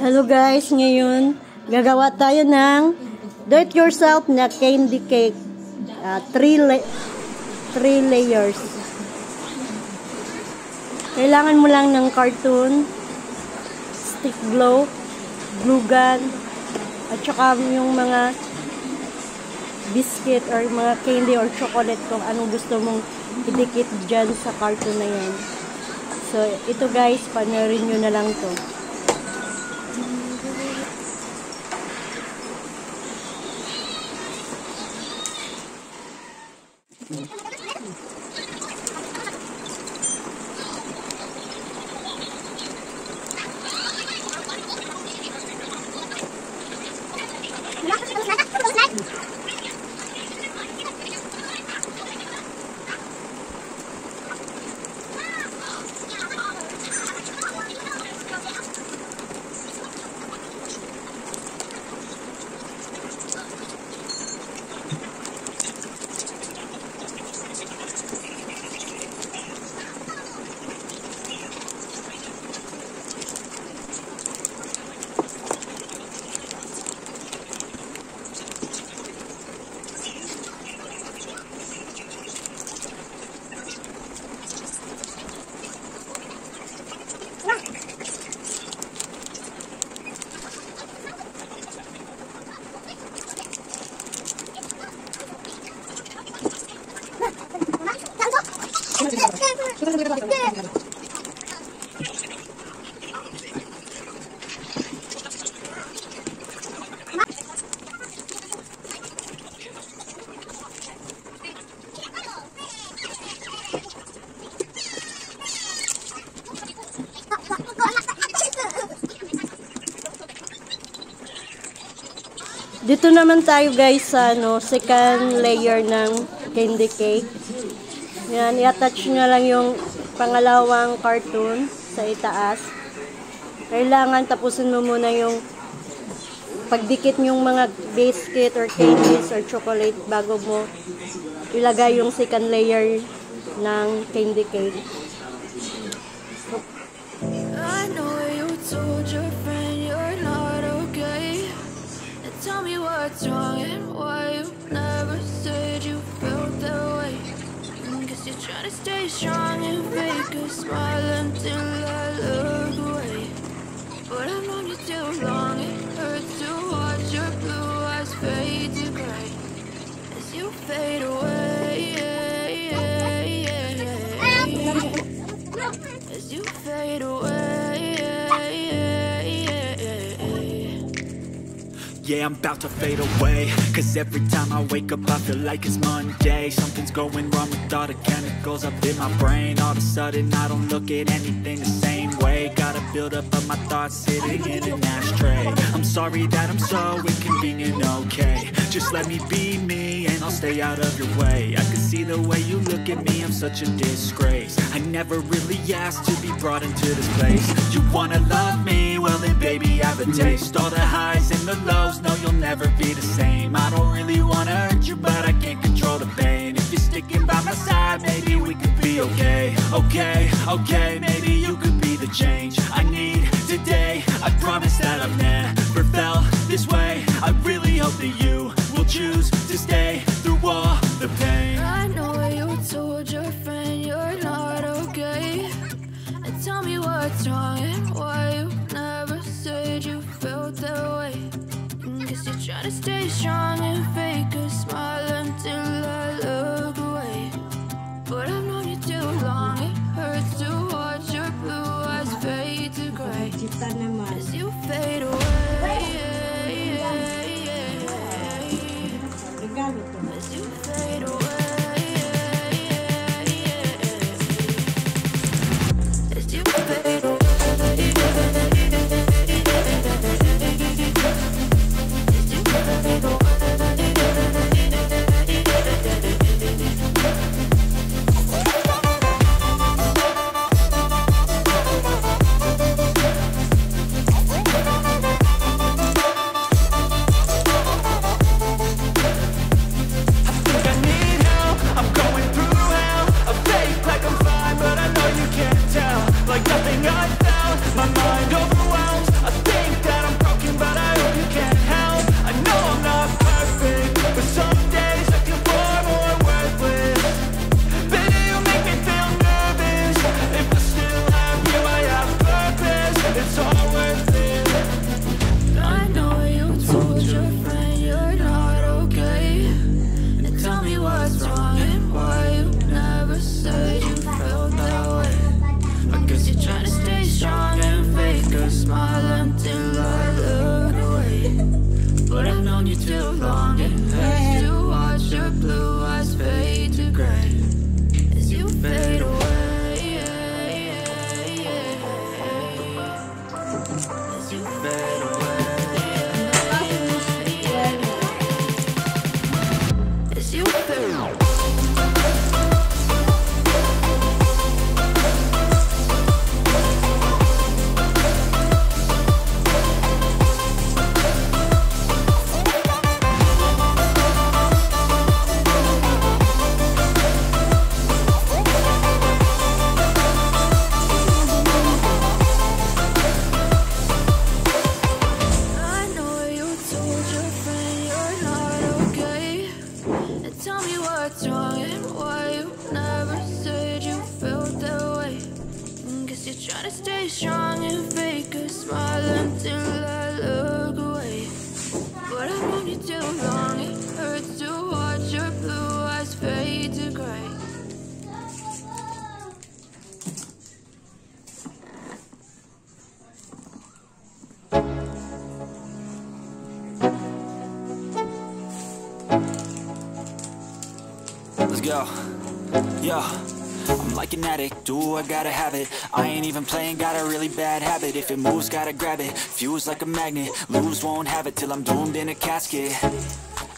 Hello guys, ngayon gagawa tayo ng do-it-yourself na candy cake. 3 layers. Kailangan mo lang ng cartoon, stick glue, glue gun, at saka yung mga biscuit or mga candy or chocolate kung anong gusto mong idikit dyan sa cartoon na yan. So, ito guys, panoorin nyo na lang to. Dito naman tayo guys sa second layer ng candy cake. Yan, i-attach nyo lang yung pangalawang cartoon sa itaas. Kailangan tapusin mo muna yung pagdikit yung mga biscuit or candies or chocolate bago mo ilagay yung second layer ng candy cake. I know you told your friend you're not okay. Tell me what's wrong and why you never said you felt that way. Guess you're trying to stay strong and fake a smile until I look away. But I've known you too long, it hurts to watch your blue eyes fade to gray as you fade away. As you fade away. Yeah, I'm about to fade away, cause every time I wake up I feel like it's Monday. Something's going wrong with all the chemicals up in my brain. All of a sudden I don't look at anything the same way. Gotta build up of my thoughts sitting in an ashtray. I'm sorry that I'm so inconvenient, okay. Just let me be me and I'll stay out of your way. I can see the way you look at me, I'm such a disgrace. I never really asked to be brought into this place. You wanna love me? Well then baby I have a taste. All the highs and the lows, no, you'll never be the same. I don't really wanna hurt you, but I can't control the pain. If you're sticking by my side, maybe we could be okay. Okay, maybe you could be the change I need today. I promise that I've never felt this way. I really hope that you will choose to stay through all the pain. I know you told your friend you're not okay. And tell me what's wrong and why you never said you felt that way. Guess you're trying to stay strong and fake a smile until I look away. But I've known you too long, it hurts to watch your blue eyes fade to gray as you fade away. As you fade away. As you fade away. known you too long. It hurts to watch your blue eyes fade to gray as you fade away. As you fade away. As you fade away. Tell me what's wrong and why you never said you felt that way. Guess you're trying to stay strong and fake a smile until I look away. But I've known you too long, it hurts to watch your blue eyes fade to gray. Let's go. Yo, I'm like an addict, do I gotta have it. I ain't even playing, got a really bad habit. If it moves, gotta grab it, fuse like a magnet. Lose, won't have it till I'm doomed in a casket.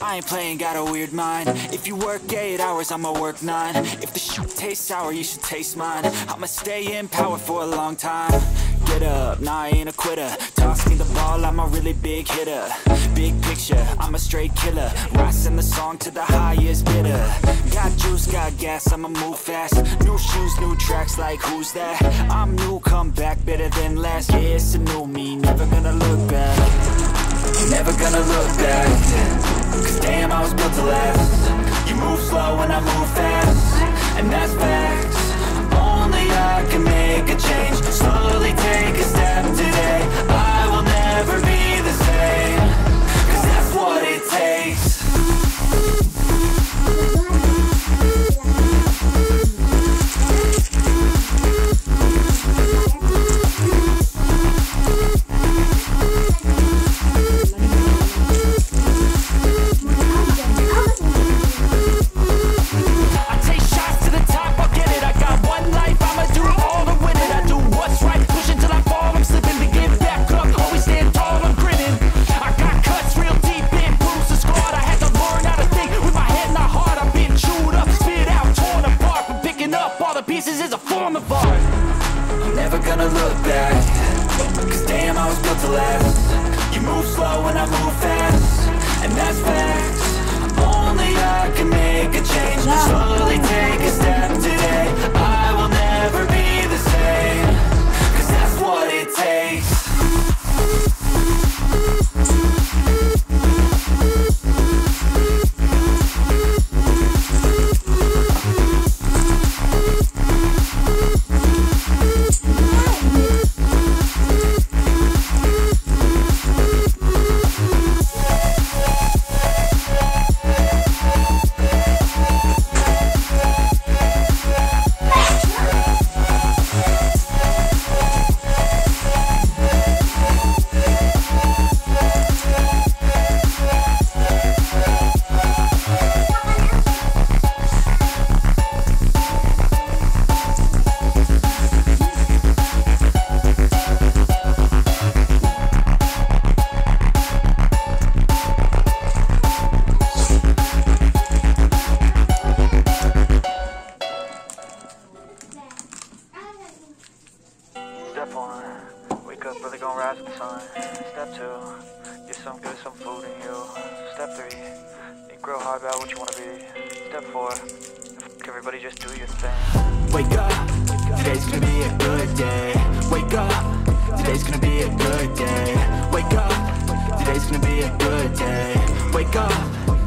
I ain't playing, got a weird mind. If you work 8 hours, I'ma work 9. If the shoot tastes sour, you should taste mine. I'ma stay in power for a long time. Get up, nah, I ain't a quitter. Toss me the ball, I'm a really big hitter. Big picture, I'm a straight killer. Rising the song to the highest bidder. Got juice, got gas, I'ma move fast. New shoes, new tracks, like who's that? I'm new, come back, better than last. Yeah, it's a new me, never gonna look back. Never gonna look back. Cause damn, I was built to last. You move slow and I move fast, and that's facts. Only I can make a change. Slowly take a step today. I will never be the same. Cause that's what it takes. Step 1, wake up, really gonna rise with the sun. Step 2, get some good, some food in you. Step 3, think real hard about what you wanna be. Step 4, everybody just do your thing. Wake up, today's gonna be a good day. Wake up, today's gonna be a good day. Wake up, today's gonna be a good day. Wake up,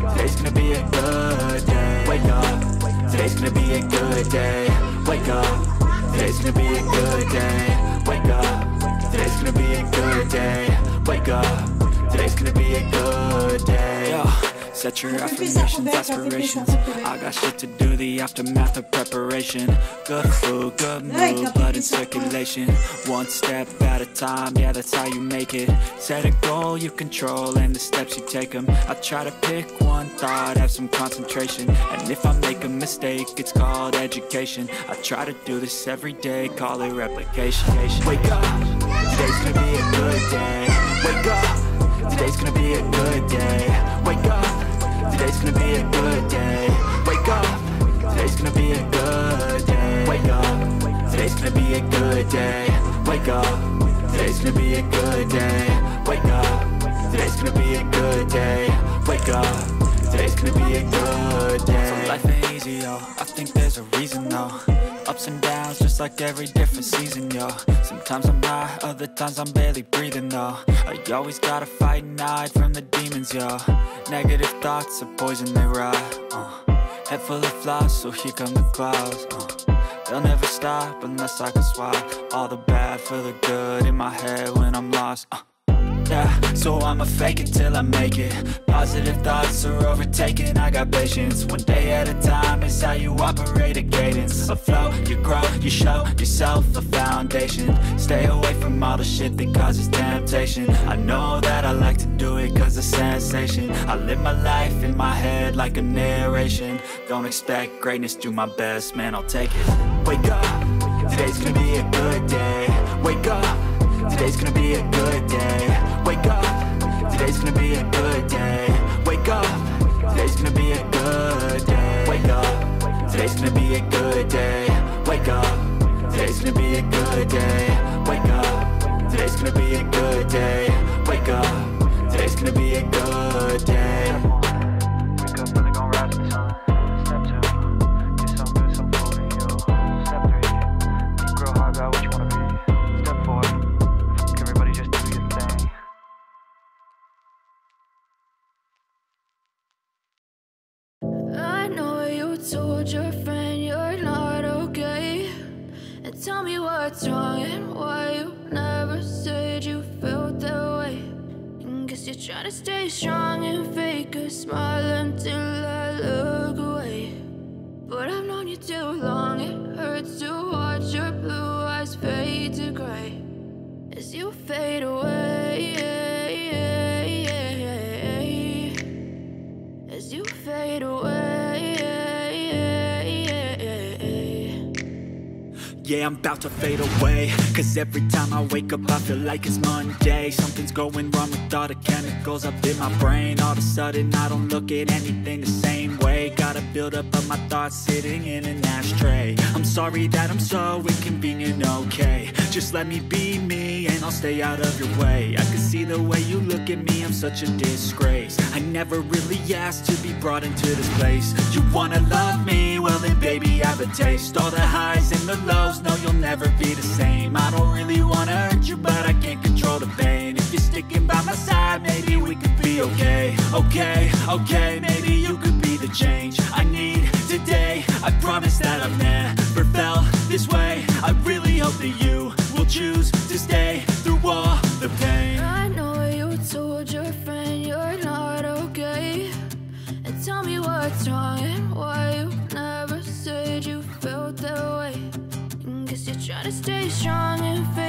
today's gonna be a good day. Wake up, today's gonna be a good day. Wake up, today's gonna be a good day. Wake up, today's gonna be a good day. Wake up, today's gonna be a good day. Yo, Set your affirmations, aspirations. I got shit to do, the aftermath of preparation. Good food, good mood, blood in circulation. One step at a time, yeah, that's how you make it. Set a goal you control and the steps you take them. I try to pick one thought, have some concentration. And if I make a mistake, it's called education. I try to do this every day, call it replication. Wake up, today's gonna be a good day. Wake up, today's gonna be a good day. Wake up, today's gonna be a good day. Wake up, today's gonna be a good day. Wake up, today's gonna be a good day. Wake up, today's gonna be a good day. Wake up, today's gonna be a good day. Wake up, today's gonna be a good day. So life ain't easy, yo, I think there's a reason though. Ups and downs, just like every different season, yo. Sometimes I'm high, other times I'm barely breathing, though. You always gotta fight and hide from the demons, yo. Negative thoughts are poison, they rot. Head full of flies, so here come the clouds. They'll never stop unless I can swap all the bad for the good in my head when I'm lost. Yeah, so I'ma fake it till I make it. Positive thoughts are overtaken, I got patience. One day at a time is how you operate a cadence. A flow, you grow, you show yourself a foundation. Stay away from all the shit that causes temptation. I know that I like to do it cause of sensation. I live my life in my head like a narration. Don't expect greatness, do my best, man, I'll take it. Wake up, today's gonna be a good day. Wake up, today's gonna be a good day. Wake up, today's gonna be a good day. Wake up, today's gonna be a good day. Wake up, today's gonna be a good day. Wake up, today's gonna be a good day. Wake up, today's gonna be a good day. Wake up, today's gonna be a good day. Wake up, really gon' rise to the sun. Step 2, get some good, some food in you. Step 3, think real hard about what you wanna be. Step 4, everybody just do your thing. I know you told your friend you're not okay, and tell me what's wrong and why you never said you felt that way. And guess you're trying to stay strong and fake a smile until I look away. But I've known you too long, it hurts to watch your blue eyes fade to gray as you fade away, as you fade away. Yeah, I'm about to fade away, cause every time I wake up I feel like it's Monday. Something's going wrong with all the chemicals up in my brain. All of a sudden I don't look at anything the same way. Gotta build up of my thoughts sitting in an ashtray. I'm sorry that I'm so inconvenient, okay. Just let me be me and I'll stay out of your way. I can see the way you look at me, I'm such a disgrace. I never really asked to be brought into this place. You wanna love me? Well then baby I have a taste. All the highs and the lows, no you'll never be the same. I don't really wanna hurt you but I can't control the pain. If you're sticking by my side maybe we could be okay. Okay, maybe you could be the change I need today. I promise that I've never felt this way. I really hope that you will choose to stay through all the pain. I know you told your friend you're not okay, and tell me what's wrong and why you never said you felt that way. And guess you're trying to stay strong and fake